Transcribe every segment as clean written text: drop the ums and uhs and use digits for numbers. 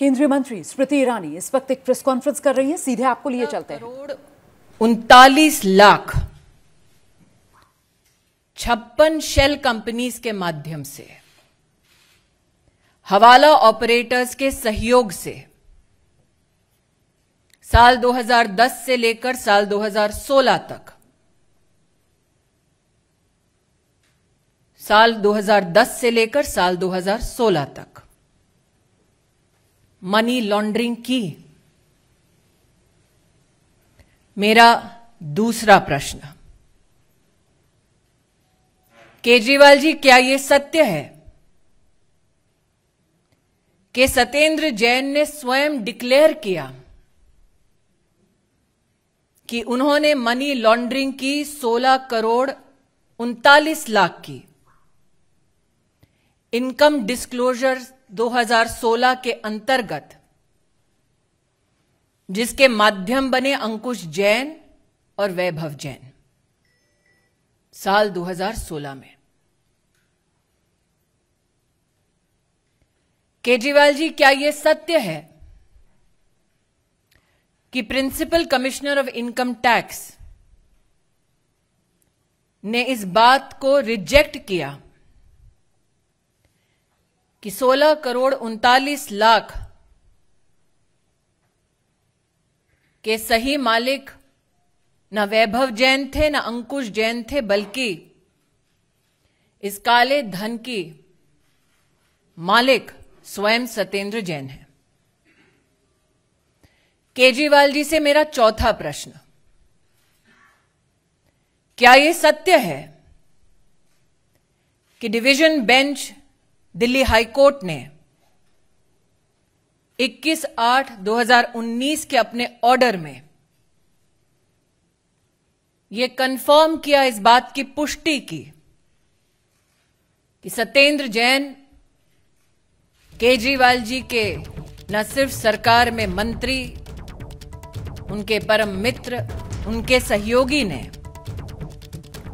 केंद्रीय मंत्री स्मृति ईरानी इस वक्त एक प्रेस कॉन्फ्रेंस कर रही हैं, सीधे आपको लिए चलते हैं। करोड़ 39,56,000 शेल कंपनीज के माध्यम से हवाला ऑपरेटर्स के सहयोग से साल 2010 से लेकर साल 2016 तक, साल 2010 से लेकर साल 2016 तक मनी लॉन्ड्रिंग की। मेरा दूसरा प्रश्न, केजरीवाल जी, क्या यह सत्य है कि सत्येंद्र जैन ने स्वयं डिक्लेयर किया कि उन्होंने मनी लॉन्ड्रिंग की 16 करोड़ 39 लाख की इनकम डिस्क्लोजर 2016 के अंतर्गत, जिसके माध्यम बने अंकुश जैन और वैभव जैन साल 2016 में? केजरीवाल जी, क्या यह सत्य है कि principal commissioner of income tax ने इस बात को रिजेक्ट किया कि 16 करोड़ 39 लाख के सही मालिक न वैभव जैन थे न अंकुश जैन थे, बल्कि इस काले धन की मालिक स्वयं सत्येंद्र जैन है? केजरीवाल जी से मेरा चौथा प्रश्न, क्या यह सत्य है कि डिवीजन बेंच दिल्ली हाईकोर्ट ने 21/8/2019 के अपने ऑर्डर में यह कंफर्म किया, इस बात की पुष्टि की कि सत्येंद्र जैन केजरीवाल जी के न सिर्फ सरकार में मंत्री, उनके परम मित्र, उनके सहयोगी ने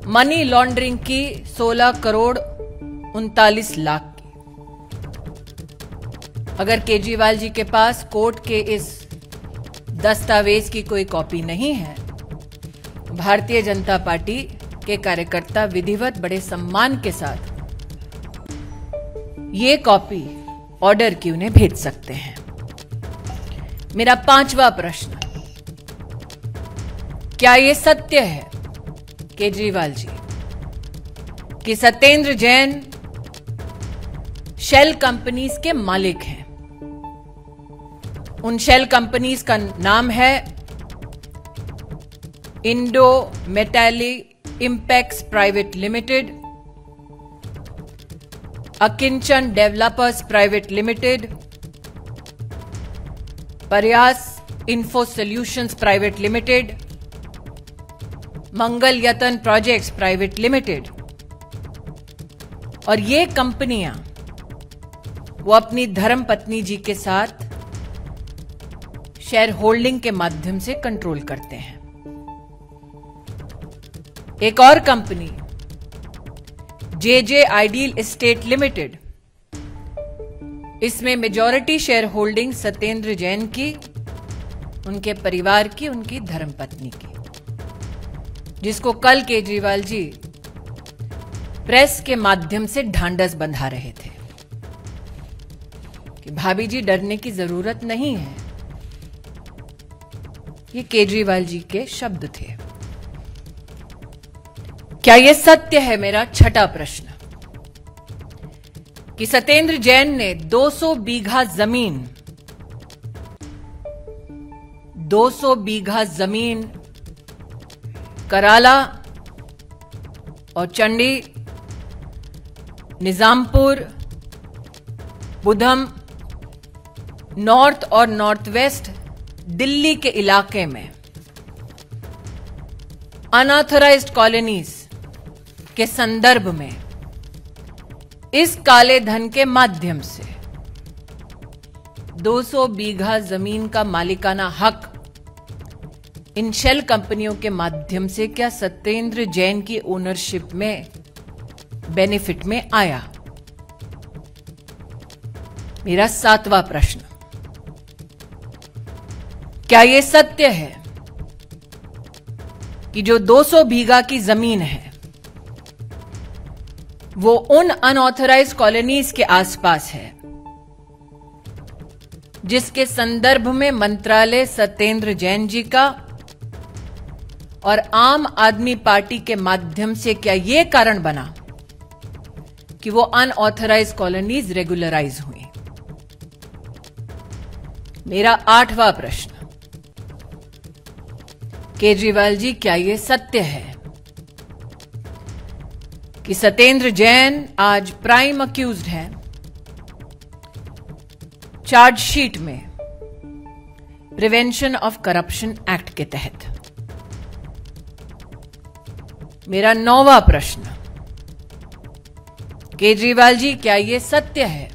मनी लॉन्ड्रिंग की 16 करोड़ 39 लाख की? अगर केजरीवाल जी के पास कोर्ट के इस दस्तावेज की कोई कॉपी नहीं है, भारतीय जनता पार्टी के कार्यकर्ता विधिवत बड़े सम्मान के साथ ये कॉपी ऑर्डर की उन्हें भेज सकते हैं। मेरा पांचवा प्रश्न, क्या यह सत्य है केजरीवाल जी कि सत्येंद्र जैन शेल कंपनीज के मालिक हैं? उन शेल कंपनीज का नाम है Indo Metali impex private limited, Akinchan developers private limited, Prayas info solutions private limited, Mangal Yatan projects private limited. और ये कंपनियां वो अपनी धर्मपत्नी जी के साथ शेयर होल्डिंग के माध्यम से कंट्रोल करते हैं। एक और कंपनी जे आइडियल एस्टेट लिमिटेड, इसमें majority share holding Satyendra Jain की, उनके परिवार की, उनकी धर्मपत्नी की, जिसको कल केजरीवाल जी प्रेस के माध्यम से ढांढस बंधा रहे थे कि भाभी जी डरने की जरूरत नहीं है। ये केजरीवाल जी के शब्द थे। क्या यह सत्य है, मेरा छठा प्रश्न, कि सत्येंद्र जैन ने 200 बीघा जमीन कराला और चंडी, निजामपुर, बुधम, नॉर्थ और नॉर्थ वेस्ट दिल्ली के इलाके में अनऑथराइज्ड कॉलोनीज के संदर्भ में इस काले धन के माध्यम से 200 बीघा जमीन का मालिकाना हक इन शेल कंपनियों के माध्यम से क्या सत्येंद्र जैन की ओनरशिप में, बेनिफिट में आया? मेरा सातवां प्रश्न, क्या यह सत्य है कि जो 200 बीघा की जमीन है वो उन अनऑथराइज्ड कॉलोनीज के आसपास है जिसके संदर्भ में मंत्रालय सत्येंद्र जैन जी का और आम आदमी पार्टी के माध्यम से क्या यह कारण बना कि वो अनऑथराइज्ड कॉलोनीज रेगुलराइज हुई? मेरा 8वां प्रश्न, केजरीवाल जी क्या यह सत्य है कि सत्येंद्र जैन आज प्राइम अक्यूज्ड है चार्जशीट में प्रिवेंशन ऑफ करप्शन एक्ट के तहत? मेरा 9वां प्रश्न, केजरीवाल जी क्या यह सत्य है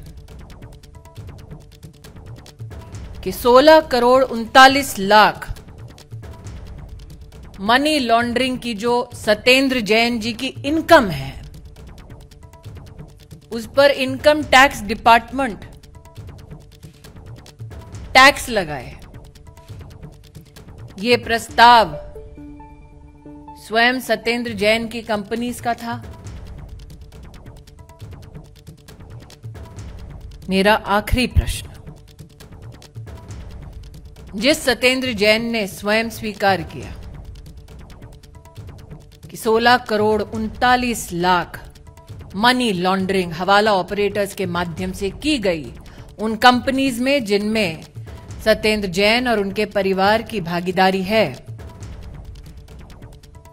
कि 16 करोड़ 39 लाख मनी लॉन्ड्रिंग की जो सत्येंद्र जैन जी की इनकम है उस पर इनकम टैक्स डिपार्टमेंट टैक्स लगाए? यह प्रस्ताव स्वयं सत्येंद्र जैन की कंपनीज का था? मेरा आखिरी प्रश्न, जिस सत्येंद्र जैन ने स्वयं स्वीकार किया कि 16 करोड़ 39 लाख मनी लॉन्ड्रिंग हवाला ऑपरेटर्स के माध्यम से की गई उन कंपनीज में जिनमें सत्येंद्र जैन और उनके परिवार की भागीदारी है,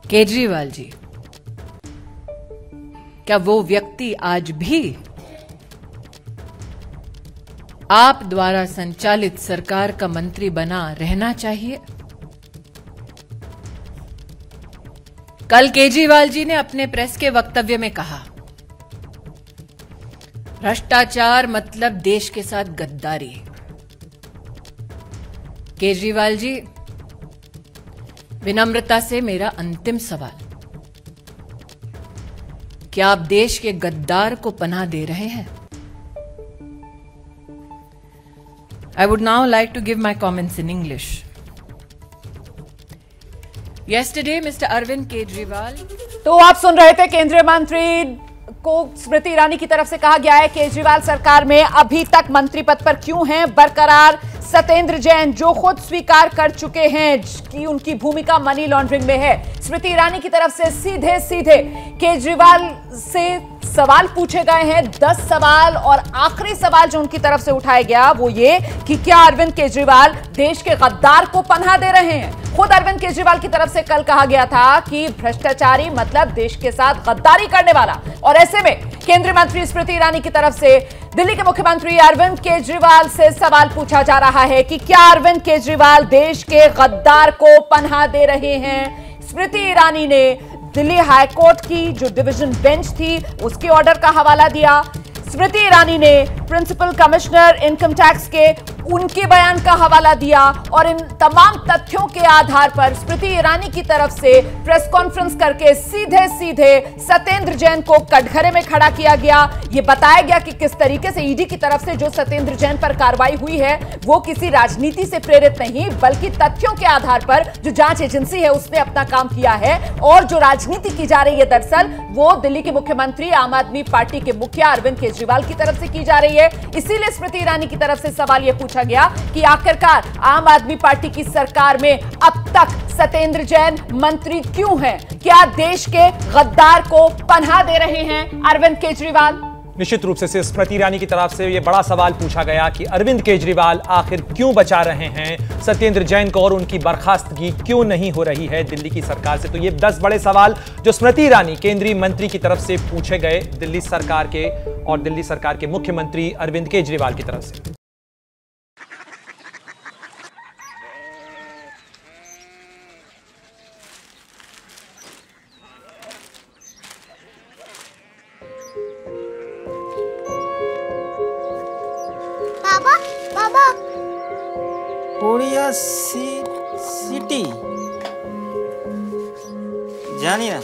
केजरीवाल जी क्या वो व्यक्ति आज भी आप द्वारा संचालित सरकार का मंत्री बना रहना चाहिए? कल केजरीवाल जी ने अपने प्रेस के वक्तव्य में कहा, भ्रष्टाचार मतलब देश के साथ गद्दारी। केजरीवाल जी, विनम्रता से मेरा अंतिम सवाल, क्या आप देश के गद्दार को पनाह दे रहे हैं? I would now like to give my comments in English. Yesterday, Mr. Arvind Kejriwal. तो आप सुन रहे थे केंद्रीय मंत्री को स्मृति ईरानी की तरफ से कहा गया है केजरीवाल सरकार में अभी तक मंत्री पद पर क्यों हैं बरकरार सत्येंद्र जैन, जो खुद स्वीकार कर चुके हैं कि उनकी भूमिका मनी लॉन्ड्रिंग में है। स्मृति ईरानी की तरफ से सीधे सीधे केजरीवाल से सवाल पूछे गए हैं, 10 सवाल, और आखिरी सवाल जो उनकी तरफ से उठाया गया वो ये कि क्या अरविंद केजरीवाल देश के गद्दार को पनाह दे रहे हैं। खुद अरविंद केजरीवाल की तरफ से कल कहा गया था कि भ्रष्टाचारी मतलब देश के साथ गद्दारी करने वाला, और ऐसे में केंद्रीय मंत्री स्मृति ईरानी की तरफ से दिल्ली के मुख्यमंत्री अरविंद केजरीवाल से सवाल पूछा जा रहा है कि क्या अरविंद केजरीवाल देश के गद्दार को पनाह दे रहे हैं। स्मृति ईरानी ने दिल्ली हाईकोर्ट की जो डिवीजन बेंच थी उसके ऑर्डर का हवाला दिया। स्मृति ईरानी ने प्रिंसिपल कमिश्नर इनकम टैक्स के उनके बयान का हवाला दिया, और इन तमाम तथ्यों के आधार पर स्मृति ईरानी की तरफ से प्रेस कॉन्फ्रेंस करके सीधे सीधे सत्येंद्र जैन को कटघरे में खड़ा किया गया। यह बताया गया कि किस तरीके से ईडी की तरफ से जो सत्येंद्र जैन पर कार्रवाई हुई है वो किसी राजनीति से प्रेरित नहीं बल्कि तथ्यों के आधार पर जो जांच एजेंसी है उसने अपना काम किया है, और जो राजनीति की जा रही है दरअसल वो दिल्ली के मुख्यमंत्री आम आदमी पार्टी के मुखिया अरविंद केजरीवाल की तरफ से की जा रही है। इसीलिए स्मृति ईरानी की तरफ से सवाल यह पूछा गया कि आखिरकार आम आदमी पार्टी की सरकार में अब तक सत्येंद्र जैन मंत्री क्यों हैं? क्या देश के गद्दार को पनाह दे रहे हैं अरविंद केजरीवाल? निश्चित रूप से स्मृति ईरानी की तरफ से यह बड़ा सवाल पूछा गया कि अरविंद केजरीवाल आखिर क्यों बचा रहे हैं सत्येंद्र जैन को, और उनकी बर्खास्तगी क्यों नहीं हो रही है दिल्ली की सरकार से। तो ये 10 बड़े सवाल जो स्मृति ईरानी केंद्रीय मंत्री की तरफ से पूछे गए दिल्ली सरकार के और दिल्ली सरकार के मुख्यमंत्री अरविंद केजरीवाल की तरफ से। उड़िया सिटी जानी ना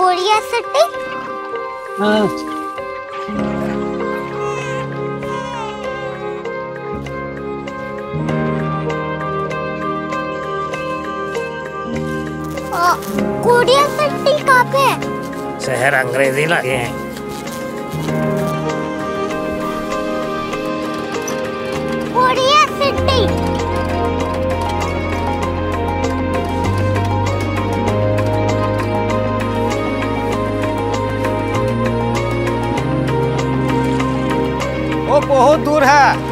कोरिया सिटी। कोरिया सिटी कहाँ पे है? शहर अंग्रेजी लगे हैं। Korea city. वो बहुत दूर है।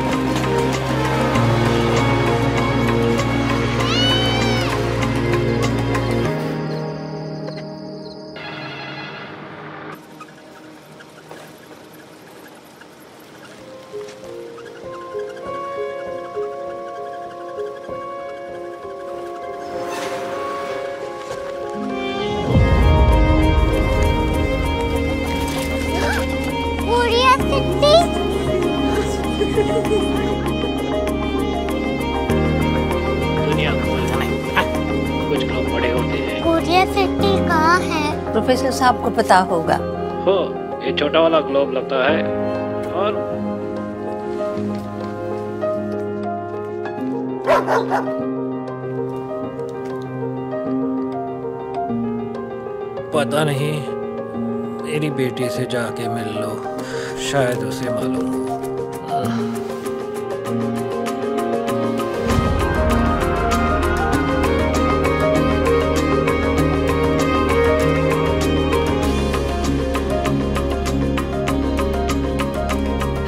Korea city. दुनिया कुछ लोग बड़े होते हैं। कोरिया सिटी कहाँ है? प्रोफेसर साहब को पता होगा। हो, ये छोटा वाला ग्लोब लगता है और पता नहीं, मेरी बेटी से जाके मिल लो, शायद उसे मालूम हो।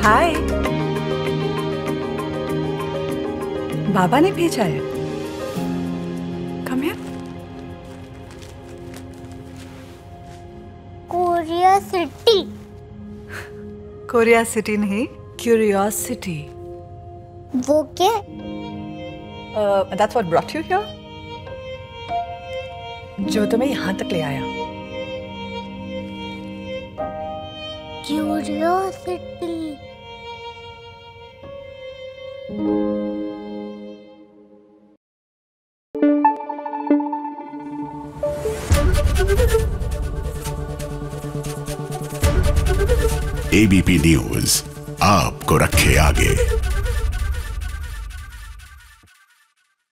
हाय, बाबा ने भेजा है। Come here. Korea city. Korea city नहीं, क्यूरियोसिटी। वो क्या? That's what brought you here? जो तुम्हें यहाँ तक ले आया। क्यूरियोसिटी। एबीपी न्यूज आपको रखे आगे।